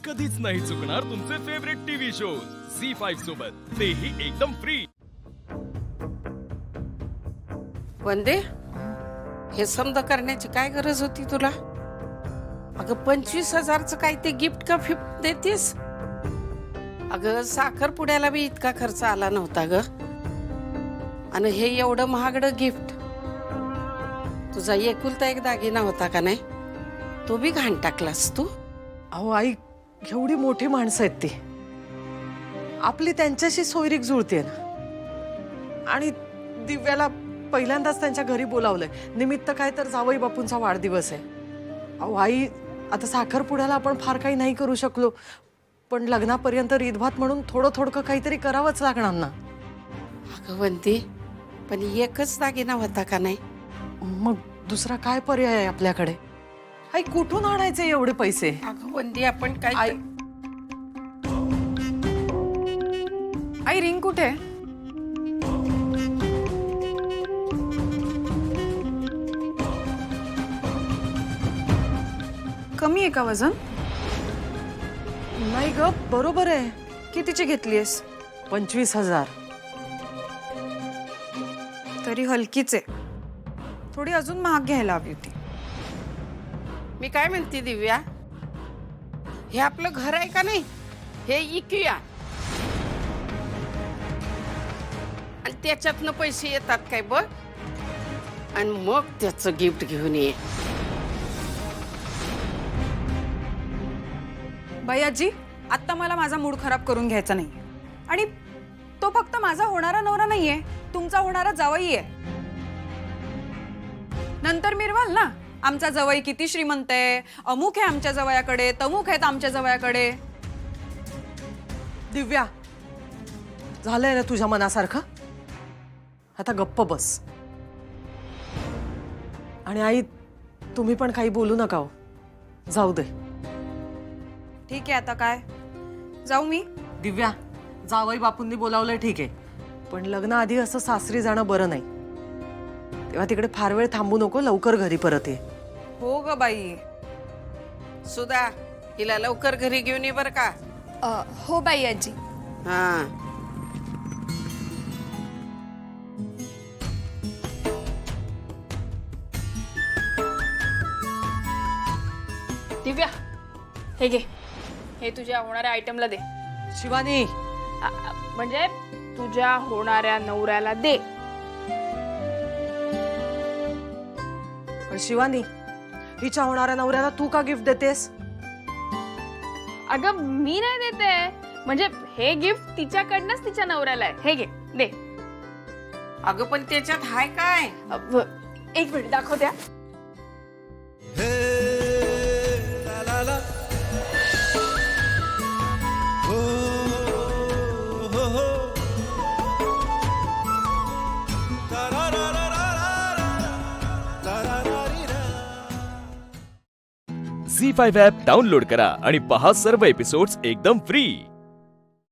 कधीच नाही चुकणार तुमचे फेवरेट टीव्ही शोज झी5 सोबत, तेही एकदम फ्री। वंदे, हे समजा करण्याची काय गरज होती तुला? अगं 25,000चं काय ते गिफ्ट का फिफ्ट देतीस? अगं साखरपुड्याला बी इतका खर्च आला नव्हता ग, आणि हे एवढं महागडं गिफ्ट। तुझा एकुलता एक दागिना होता का नाही, तो बी घाण टाकलास तू। अहो आई, एवढी मोठी माणसं आहेत ती, आपली त्यांच्याशी सोयरीक जुळते ना। आणि दिव्याला पहिल्यांदाच त्यांच्या घरी बोलावलंय, निमित्त काय तर जावई बापूंचा वाढदिवस आहे। अहो आई, आता साखरपुड्याला आपण फार काही नाही करू शकलो, पण लग्नापर्यंत रीतभात म्हणून थोडं थोडकं काहीतरी करावंच लागणार ना। अगं वंदी, पण एकच दागिना होता का नाही? मग दुसरा काय पर्याय आहे आपल्याकडे? आई, कुठून आणायचे एवढे पैसे? अगं वंदी, आपण काय आई, आई रिंग कुठे? कमी आहे का वजन? नाही ग, बरोबर आहे। कितीची घेतलीस? 25,000। तरी हलकीच आहे, थोडी अजून महाग घ्यायला हवी होती। मी काय म्हणते दिव्या, हे आपलं घर आहे का नाही, हे इकूया आणि त्याच्यातनं पैसे येतात काय बघ, आणि मग त्याचं गिफ्ट घेऊन ये। बाई आजी, आता मला माझा मूड खराब करून घ्यायचा नाही, आणि तो फक्त माझा होणारा नवरा नाहीये, तुमचा होणारा जावई आहे। नंतर मिरवाल ना, आमचा जावई किती श्रीमंत आहे, अमुक आहे आमच्या जावयाकडे, तमुक आहेत आमच्या जावयाकडे। दिव्या, झालंय ना तुझ्या मनासारखं, आता गप्प बस। आणि आई, तुम्ही पण काही बोलू नका हो, जाऊ दे। ठीक आहे, आता काय जाऊ मी? दिव्या, जावई बापूंनी बोलावलंय ठीक आहे, पण लग्नाआधी असं सासरी जाणं बरं नाही। तेव्हा तिकडे फार वेळ थांबू नको, लवकर घरी परत ये। हो ग बाई। सुधा, हिला लवकर घरी घेऊन ये बर का। हो बाई आजी। हा, दिव्या, हे घे, हे तुझ्या होणाऱ्या आयटमला दे। शिवानी, म्हणजे तुझ्या होणाऱ्या नवऱ्याला दे। पण शिवानी, हिच्या होणाऱ्या नवऱ्याला तू का गिफ्ट देतेस? अगं मी नाही देते, म्हणजे हे गिफ्ट तिच्याकडनंच तिच्या नवऱ्याला आहे, हे घे दे। अगं पण त्याच्यात हाय काय? एक मिनिट दाखवत्या। झी5 ॲप डाउनलोड करा आणि पहा सर्व एपिसोड्स एकदम फ्री।